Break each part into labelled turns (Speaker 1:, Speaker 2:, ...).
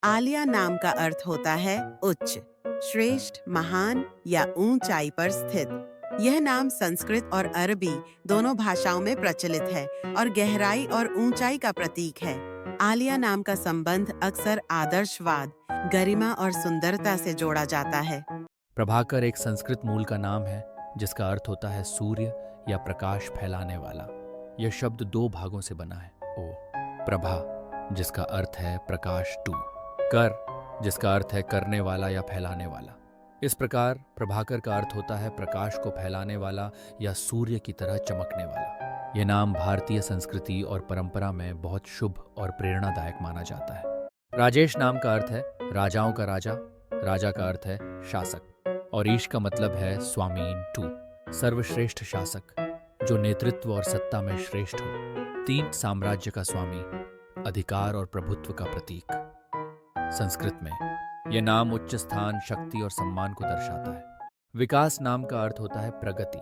Speaker 1: आलिया नाम का अर्थ होता है उच्च, श्रेष्ठ, महान या ऊंचाई पर स्थित। यह नाम संस्कृत और अरबी दोनों भाषाओं में प्रचलित है और गहराई और ऊंचाई का प्रतीक है। आलिया नाम का संबंध अक्सर आदर्शवाद, गरिमा और सुंदरता से जोड़ा जाता है।
Speaker 2: प्रभाकर एक संस्कृत मूल का नाम है जिसका अर्थ होता है सूर्य या प्रकाश फैलाने वाला। यह शब्द दो भागों से बना है। ओ प्रभा, जिसका अर्थ है प्रकाश टू, कर, जिसका अर्थ है करने वाला या फैलाने वाला। इस प्रकार प्रभाकर का अर्थ होता है प्रकाश को फैलाने वाला या सूर्य की तरह चमकने वाला। यह नाम भारतीय संस्कृति और परंपरा में बहुत शुभ और प्रेरणादायक माना जाता है। राजेश नाम का अर्थ है राजाओं का राजा, राजा का अर्थ है शासक और ईश का मतलब है स्वामी टू, सर्वश्रेष्ठ शासक जो नेतृत्व और सत्ता में श्रेष्ठ हो, तीन साम्राज्य का स्वामी, अधिकार और प्रभुत्व का प्रतीक। संस्कृत में यह नाम उच्च स्थान, शक्ति और सम्मान को दर्शाता है। विकास नाम का अर्थ होता है प्रगति,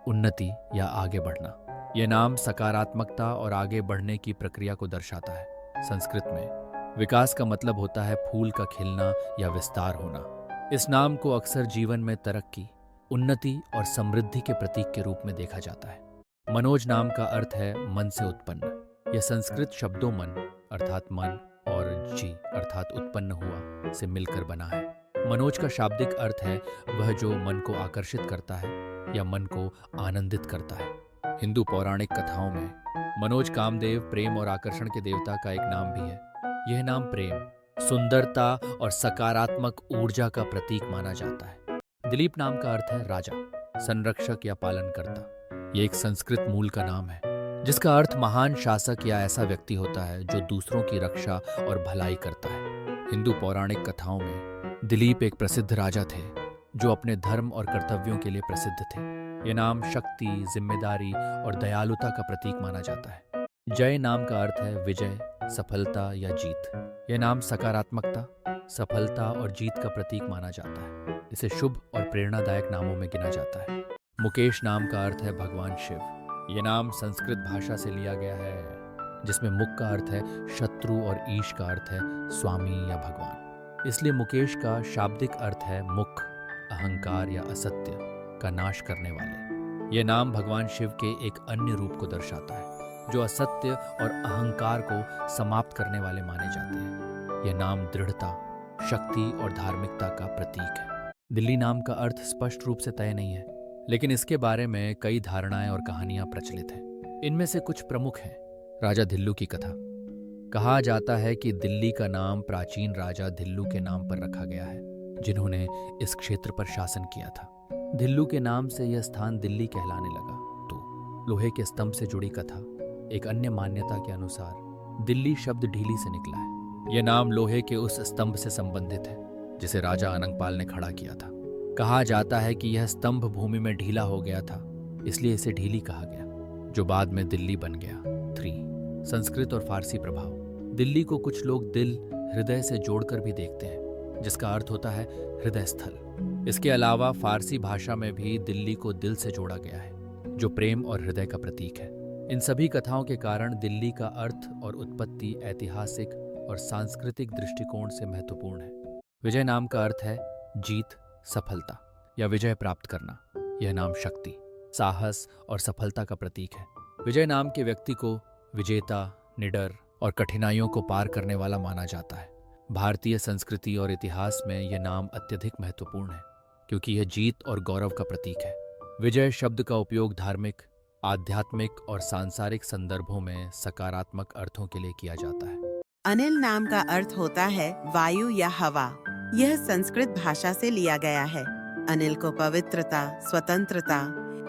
Speaker 2: उन्नति या आगे बढ़ना। यह नाम सकारात्मकता और आगे बढ़ने की प्रक्रिया को दर्शाता है। संस्कृत में विकास का मतलब होता है फूल का खिलना या विस्तार होना। इस नाम को अक्सर जीवन में तरक्की, उन्नति और समृद्धि के प्रतीक के रूप में देखा जाता है। मनोज नाम का अर्थ है मन से उत्पन्न। यह संस्कृत शब्दों मन अर्थात मन और जी अर्थात उत्पन्न हुआ से मिलकर बना है। मनोज का शाब्दिक अर्थ है वह जो मन को आकर्षित करता है या मन को आनंदित करता है। हिंदू पौराणिक कथाओं में मनोज कामदेव प्रेम और आकर्षण के देवता का एक नाम भी है। यह नाम प्रेम, सुंदरता और सकारात्मक ऊर्जा का प्रतीक माना जाता है। दिलीप नाम का अर्थ है राजा, संरक्षक या पालनकर्ता। यह एक संस्कृत मूल का नाम है जिसका अर्थ महान शासक या ऐसा व्यक्ति होता है जो दूसरों की रक्षा और भलाई करता है। हिंदू पौराणिक कथाओं में दिलीप एक प्रसिद्ध राजा थे जो अपने धर्म और कर्तव्यों के लिए प्रसिद्ध थे। यह नाम शक्ति, जिम्मेदारी और दयालुता का प्रतीक माना जाता है। जय नाम का अर्थ है विजय, सफलता या जीत। यह नाम सकारात्मकता, सफलता और जीत का प्रतीक माना जाता है। इसे शुभ और प्रेरणादायक नामों में गिना जाता है। मुकेश नाम का अर्थ है भगवान शिव। यह नाम संस्कृत भाषा से लिया गया है जिसमें मुक का अर्थ है शत्रु और ईश का अर्थ है स्वामी या भगवान। इसलिए मुकेश का शाब्दिक अर्थ है मुख, अहंकार या असत्य का नाश करने वाले। यह नाम भगवान शिव के एक अन्य रूप को दर्शाता है जो असत्य और अहंकार को समाप्त करने वाले माने जाते हैं। यह नाम दृढ़ता, शक्ति और धार्मिकता का प्रतीक है। दिल्ली नाम का अर्थ स्पष्ट रूप से तय नहीं है, लेकिन इसके बारे में कई धारणाएं और कहानियां प्रचलित हैं। इनमें से कुछ प्रमुख हैं। राजा धिल्लू की कथा। कहा जाता है कि दिल्ली का नाम प्राचीन राजा धिल्लू के नाम पर रखा गया है जिन्होंने इस क्षेत्र पर शासन किया था। धिल्लू के नाम से यह स्थान दिल्ली कहलाने लगा। तो लोहे के स्तंभ से जुड़ी कथा। एक अन्य मान्यता के अनुसार दिल्ली शब्द ढीली से निकला है। यह नाम लोहे के उस स्तंभ से संबंधित है जिसे राजा अनंगपाल ने खड़ा किया था। कहा जाता है कि यह स्तंभ भूमि में ढीला हो गया था, इसलिए इसे ढीली कहा गया, जो बाद में दिल्ली बन गया। 3. संस्कृत और फारसी प्रभाव। दिल्ली को कुछ लोग दिल, हृदय से जोड़कर भी देखते हैं, जिसका अर्थ होता है हृदय स्थल। इसके अलावा फारसी भाषा में भी दिल्ली को दिल से जोड़ा गया है, जो प्रेम और हृदय का प्रतीक है। इन सभी कथाओं के कारण दिल्ली का अर्थ और उत्पत्ति ऐतिहासिक और सांस्कृतिक दृष्टिकोण से महत्वपूर्ण है। विजय नाम का अर्थ है जीत, सफलता या विजय प्राप्त करना। यह नाम शक्ति, साहस और सफलता का प्रतीक है। विजय नाम के व्यक्ति को विजेता, निडर और कठिनाइयों को पार करने वाला माना जाता है। भारतीय संस्कृति और इतिहास में यह नाम अत्यधिक महत्वपूर्ण है क्योंकि यह जीत और गौरव का प्रतीक है। विजय शब्द का उपयोग धार्मिक, आध्यात्मिक और सांसारिक संदर्भों में सकारात्मक अर्थों के लिए किया जाता है।
Speaker 1: अनिल नाम का अर्थ होता है वायु या हवा। यह संस्कृत भाषा से लिया गया है। अनिल को पवित्रता, स्वतंत्रता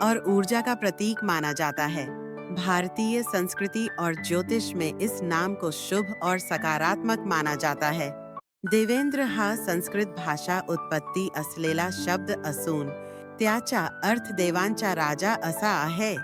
Speaker 1: और ऊर्जा का प्रतीक माना जाता है। भारतीय संस्कृति और ज्योतिष में इस नाम को शुभ और सकारात्मक माना जाता है। देवेंद्र हा संस्कृत भाषा उत्पत्ती असलेला शब्द असून त्याचा अर्थ देवांचा राजा असा आहे।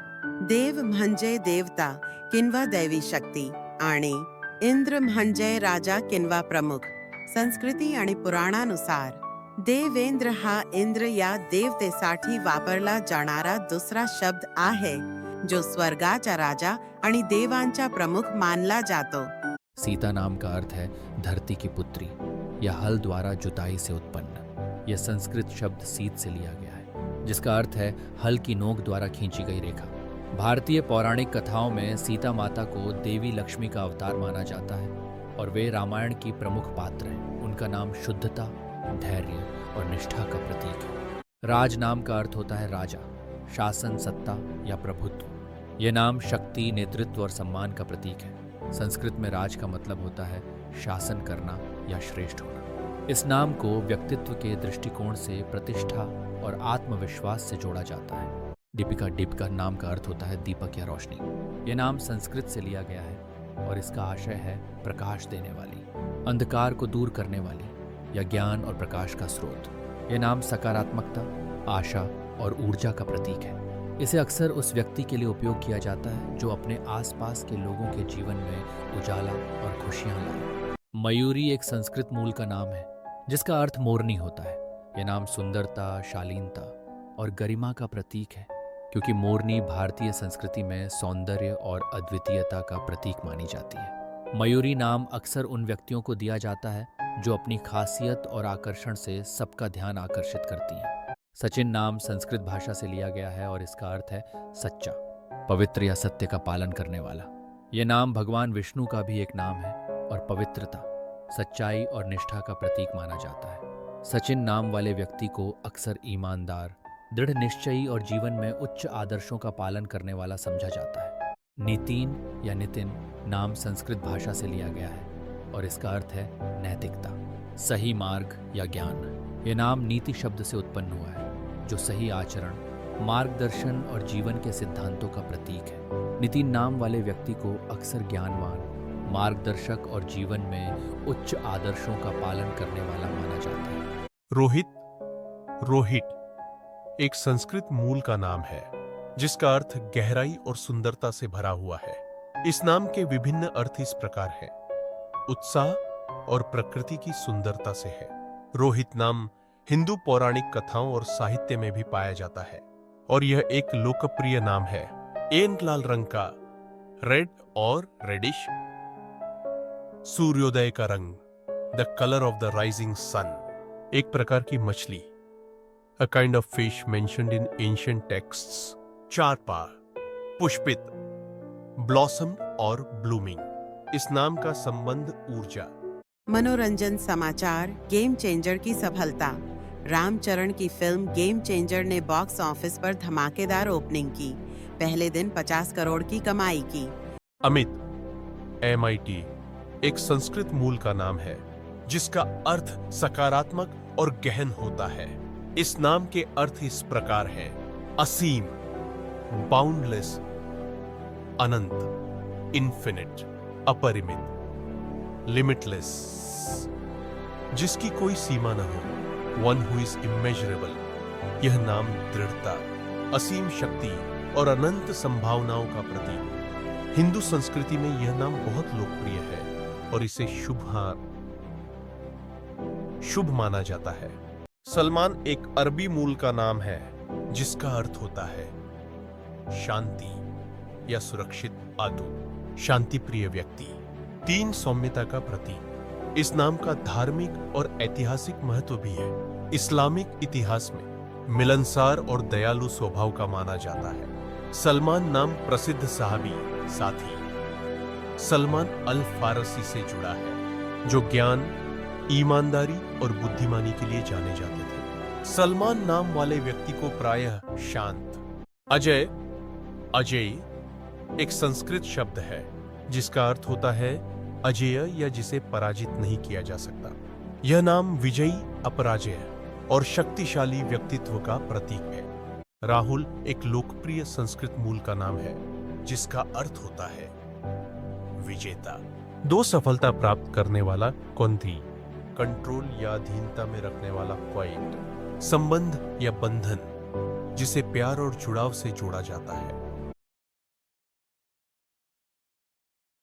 Speaker 1: देव म्हणजे देवता किंवा दैवी शक्ती आणि इंद्र म्हणजे राजा किंवा प्रमुख। संस्कृती आणि पुराणानुसार देवेंद्र हा इंद्र या देवतेसाठी वापरला जाणारा दुसरा शब्द आहे जो स्वर्गाचा राजा आणि देवांचा प्रमुख मानला जातो।
Speaker 2: सीता नाम का अर्थ है धरती की पुत्री। या हल द्वारा जुताई से उत्पन्न। यह संस्कृत शब्द सीत से लिया गया है, जिसका अर्थ है हल की नोक द्वारा खींची गई रेखा। भारतीय पौराणिक कथाओं में सीता माता को देवी लक्ष्मी का अवतार माना जाता है और वे रामायण की प्रमुख पात्र हैं। उनका नाम शुद्धता, धैर्य और निष्ठा का प्रतीक है। राज नाम का अर्थ होता है राजा, शासन, सत्ता या प्रभुत्व। यह नाम शक्ति, नेतृत्व और सम्मान का प्रतीक है। संस्कृत में राज का मतलब होता है शासन करना या श्रेष्ठ होना। इस नाम को व्यक्तित्व के दृष्टिकोण से प्रतिष्ठा और आत्मविश्वास से जोड़ा जाता है। दीपिका, दीपिका नाम का अर्थ होता है दीपक या रोशनी। यह नाम संस्कृत से लिया गया है और इसका आशय है प्रकाश देने वाली, अंधकार को दूर करने वाली या ज्ञान और प्रकाश का स्रोत। यह नाम सकारात्मकता, आशा और ऊर्जा का प्रतीक है। इसे अक्सर उस व्यक्ति के लिए उपयोग किया जाता है जो अपने आसपास के लोगों के जीवन में उजाला और खुशियां लाए। मयूरी एक संस्कृत मूल का नाम है जिसका अर्थ मोरनी होता है। यह नाम सुंदरता, शालीनता और गरिमा का प्रतीक है, क्योंकि मोरनी भारतीय संस्कृति में सौंदर्य और अद्वितीयता का प्रतीक मानी जाती है। मयूरी नाम अक्सर उन व्यक्तियों को दिया जाता है जो अपनी खासियत और आकर्षण से सबका ध्यान आकर्षित करती हैं। सचिन नाम संस्कृत भाषा से लिया गया है और इसका अर्थ है सच्चा, पवित्र या सत्य का पालन करने वाला। यह नाम भगवान विष्णु का भी एक नाम है और पवित्रता, सच्चाई और निष्ठा का प्रतीक माना जाता है। सचिन नाम वाले व्यक्ति को अक्सर ईमानदार, दृढ़ निश्चयी और जीवन में उच्च आदर्शों का पालन करने वाला समझा जाता है। नितिन या नितिन नाम संस्कृत भाषा से लिया गया है और इसका अर्थ है नैतिकता, सही मार्ग या ज्ञान। यह नाम नीति शब्द से उत्पन्न हुआ है, जो सही आचरण, मार्गदर्शन और जीवन के सिद्धांतों का प्रतीक है। नितिन नाम वाले व्यक्ति को अक्सर ज्ञानवान, मार्गदर्शक और जीवन में उच्च आदर्शों का पालन करने वाला माना जाता है।
Speaker 3: रोहित, रोहित एक संस्कृत मूल का नाम है जिसका अर्थ गहराई और सुंदरता से भरा हुआ है। इस नाम के विभिन्न अर्थ इस प्रकार हैं। उत्साह और प्रकृति की सुंदरता से है। रोहित नाम हिंदू पौराणिक कथाओं और साहित्य में भी पाया जाता है और यह एक लोकप्रिय नाम है। एक लाल रंग का, रेड और रेडिश, सूर्योदय का रंग, the colour of the rising sun, एक प्रकार की मछली, a kind of fish mentioned in ancient texts। चारपा, पुष्पित, ब्लॉसम और ब्लूमिंग। इस नाम का संबंध ऊर्जा।
Speaker 1: मनोरंजन समाचार, गेम चेंजर की सफलता। रामचरण की फिल्म गेम चेंजर ने बॉक्स ऑफिस पर धमाकेदार ओपनिंग की। पहले दिन 50 करोड़ की कमाई की।
Speaker 3: अमित, MIT एक संस्कृत मूल का नाम है जिसका अर्थ सकारात्मक और गहन होता है। इस नाम के अर्थ इस प्रकार हैं: असीम, बाउंडलेस, अनंत, इन्फिनिट, अपरिमित, लिमिटलेस, जिसकी कोई सीमा न हो, वन हु इज इमेजरेबल। यह नाम दृढ़ता, असीम शक्ति और अनंत संभावनाओं का प्रतीक है। हिंदू संस्कृति में यह नाम बहुत लोकप्रिय है और इसे शुभ माना जाता है। सलमान एक अरबी मूल का नाम है जिसका अर्थ होता है शांति या सुरक्षित आत्मा, शांति प्रिय व्यक्ति, तीन सौम्यता का प्रतीक। इस नाम का धार्मिक और ऐतिहासिक महत्व भी है। इस्लामिक इतिहास में मिलनसार और दयालु स्वभाव का माना जाता है। सलमान नाम प्रसिद्ध सहाबी साथी सलमान अल फारसी से जुड़ा है, जो ज्ञान, ईमानदारी और बुद्धिमानी के लिए जाने जाते थे। सलमान नाम वाले व्यक्ति को प्रायः शांत। अजय, अजेय एक संस्कृत शब्द है जिसका अर्थ होता है अजेय या जिसे पराजित नहीं किया जा सकता। यह नाम विजयी, अपराजय और शक्तिशाली व्यक्तित्व का प्रतीक है। राहुल एक लोकप्रिय संस्कृत मूल का नाम है जिसका अर्थ होता है विजेता। दो सफलता प्राप्त करने वाला, कौंधी, कंट्रोल या अधीनता में रखने वाला, क्वाइट, संबंध या बंधन जिसे प्यार और जुड़ाव से जोड़ा जाता है।